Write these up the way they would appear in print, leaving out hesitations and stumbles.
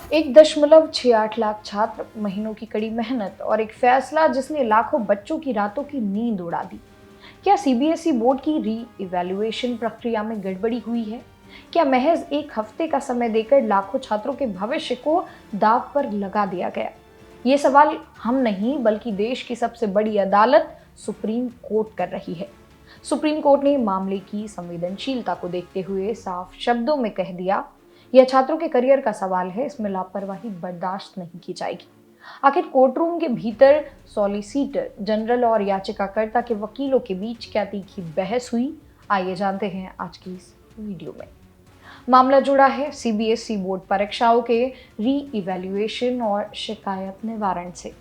1.68 लाख छात्र, महीनों की कड़ी मेहनत और एक फैसला जिसने लाखों बच्चों की रातों की नींद उड़ा दी। क्या सीबीएसई बोर्ड की री इवैल्यूएशन प्रक्रिया में गड़बड़ी हुई है? क्या महज एक हफ्ते का समय देकर लाखों छात्रों के भविष्य को दांव पर लगा दिया गया? ये सवाल हम नहीं बल्कि देश की सबसे बड़ी अदालत सुप्रीम कोर्ट कर रही है। सुप्रीम कोर्ट ने मामले की संवेदनशीलता को देखते हुए साफ शब्दों में कह दिया, यह छात्रों के करियर का सवाल है, इसमें लापरवाही बर्दाश्त नहीं की जाएगी। आखिर कोर्टरूम के भीतर सॉलिसिटर जनरल और याचिकाकर्ता के वकीलों के बीच क्या तीखी बहस हुई, आइए जानते हैं आज की इस वीडियो में। मामला जुड़ा है सीबीएसई बोर्ड परीक्षाओं के री इवैल्यूएशन और शिकायत निवारण से।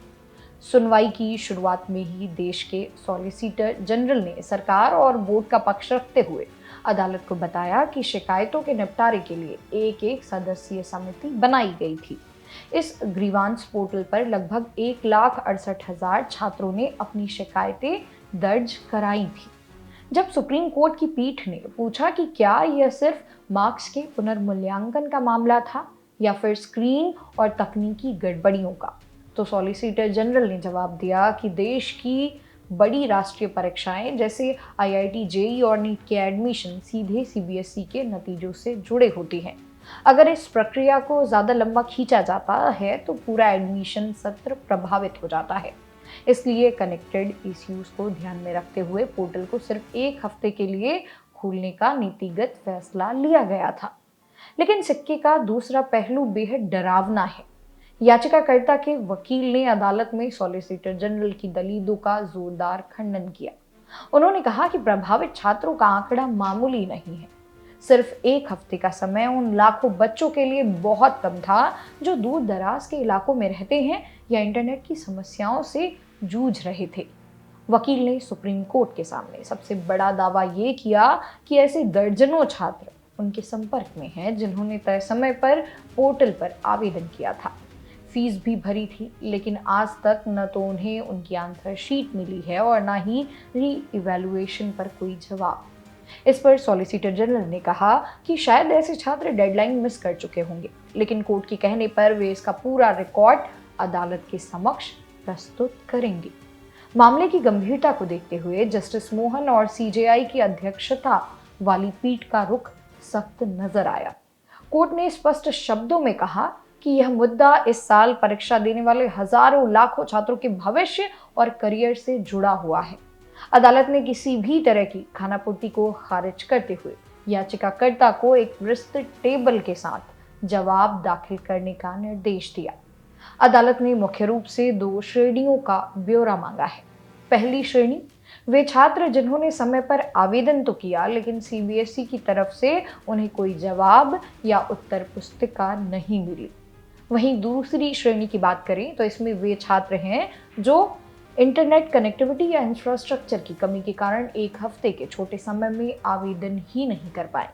सुनवाई की शुरुआत में ही देश के सॉलिसिटर जनरल ने सरकार और बोर्ड का पक्ष रखते हुए अदालत को बताया कि शिकायतों के निपटारे के लिए एक सदस्यीय समिति बनाई गई थी। इस ग्रीवांस पोर्टल पर लगभग 1,68,000 छात्रों ने अपनी शिकायतें दर्ज कराई थी। जब सुप्रीम कोर्ट की पीठ ने पूछा कि क्या यह सिर्फ मार्क्स के पुनर्मूल्यांकन का मामला था या फिर स्क्रीन और तकनीकी गड़बड़ियों का, तो सॉलिसिटर जनरल ने जवाब दिया कि देश की बड़ी राष्ट्रीय परीक्षाएं जैसे आईआईटी, जेईई और नीट के एडमिशन सीधे सीबीएसई के नतीजों से जुड़े होती हैं। अगर इस प्रक्रिया को ज़्यादा लंबा खींचा जाता है तो पूरा एडमिशन सत्र प्रभावित हो जाता है। इसलिए कनेक्टेड इश्यूज को ध्यान में रखते हुए पोर्टल को सिर्फ एक हफ्ते के लिए खोलने का नीतिगत फैसला लिया गया था। लेकिन सिक्के का दूसरा पहलू बेहद डरावना है। याचिकाकर्ता के वकील ने अदालत में सॉलिसिटर जनरल की दलीलों का जोरदार खंडन किया। उन्होंने कहा कि प्रभावित छात्रों का आंकड़ा मामूली नहीं है। सिर्फ एक हफ्ते का समय उन लाखों बच्चों के लिए बहुत कम था जो दूर दराज के इलाकों में रहते हैं या इंटरनेट की समस्याओं से जूझ रहे थे। वकील ने सुप्रीम कोर्ट के सामने सबसे बड़ा दावा ये किया कि ऐसे दर्जनों छात्र उनके संपर्क में हैं जिन्होंने तय समय पर पोर्टल पर आवेदन किया था, फीस भी भरी थी, लेकिन आज तक न तो उन्हें उनकी आंसर शीट मिली है और न ही री इवैल्यूएशन पर कोई जवाब। इस पर सॉलिसिटर जनरल ने कहा कि शायद ऐसे छात्र डेडलाइन मिस कर चुके होंगे, लेकिन कोर्ट के कहने पर वे इसका पूरा रिकॉर्ड अदालत के समक्ष प्रस्तुत करेंगे। मामले की गंभीरता को देखते हुए जस्टिस मोहन और सीजेआई की अध्यक्षता वाली पीठ का रुख सख्त नजर आया। कोर्ट ने स्पष्ट शब्दों में कहा कि यह मुद्दा इस साल परीक्षा देने वाले हजारों लाखों छात्रों के भविष्य और करियर से जुड़ा हुआ है। अदालत ने किसी भी तरह की खानापूर्ति को खारिज करते हुए याचिकाकर्ता को एक विस्तृत टेबल के साथ जवाब दाखिल करने का निर्देश दिया। अदालत ने मुख्य रूप से 2 श्रेणियों का ब्यौरा मांगा है। पहली श्रेणी वे छात्र जिन्होंने समय पर आवेदन तो किया लेकिन सीबीएसई की तरफ से उन्हें कोई जवाब या उत्तर पुस्तिका नहीं मिली। वहीं दूसरी श्रेणी की बात करें तो इसमें वे छात्र हैं जो इंटरनेट कनेक्टिविटी या इंफ्रास्ट्रक्चर की कमी के कारण एक हफ्ते के छोटे समय में आवेदन ही नहीं कर पाए।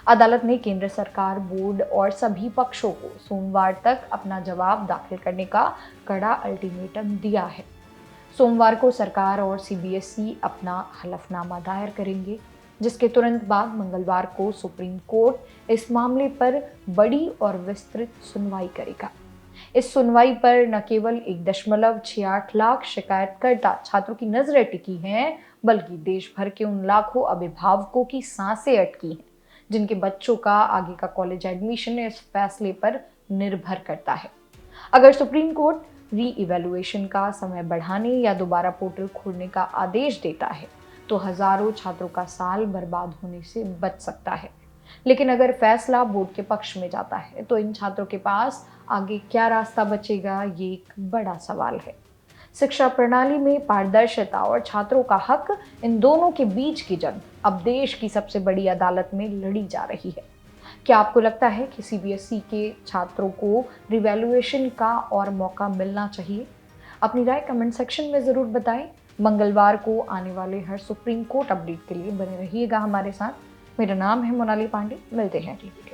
अदालत ने केंद्र सरकार, बोर्ड और सभी पक्षों को सोमवार तक अपना जवाब दाखिल करने का कड़ा अल्टीमेटम दिया है। सोमवार को सरकार और सीबीएसई अपना हलफनामा दायर करेंगे, जिसके तुरंत बाद मंगलवार को सुप्रीम कोर्ट इस मामले पर बड़ी और विस्तृत सुनवाई करेगा। इस सुनवाई पर न केवल 1.68 लाख शिकायतकर्ता छात्रों की नजरें टिकी हैं, बल्कि देश भर के उन लाखों अभिभावकों की सांसें अटकी हैं जिनके बच्चों का आगे का कॉलेज एडमिशन इस फैसले पर निर्भर करता है। अगर सुप्रीम कोर्ट री इवैल्यूएशन का समय बढ़ाने या दोबारा पोर्टल खोलने का आदेश देता है तो हजारों छात्रों का साल बर्बाद होने से बच सकता है। लेकिन अगर फैसला बोर्ड के पक्ष में जाता है तो इन छात्रों के पास आगे क्या रास्ता बचेगा, ये एक बड़ा सवाल है। शिक्षा प्रणाली में पारदर्शिता और छात्रों का हक, इन दोनों के बीच की जंग अब देश की सबसे बड़ी अदालत में लड़ी जा रही है। क्या आपको लगता है कि सीबीएसई के छात्रों को रिवैल्यूएशन का और मौका मिलना चाहिए? अपनी राय कमेंट सेक्शन में ज़रूर बताएं। मंगलवार को आने वाले हर सुप्रीम कोर्ट अपडेट के लिए बने रहिएगा हमारे साथ। मेरा नाम है मोनाली पांडे। मिलते हैं अगली वीडियो।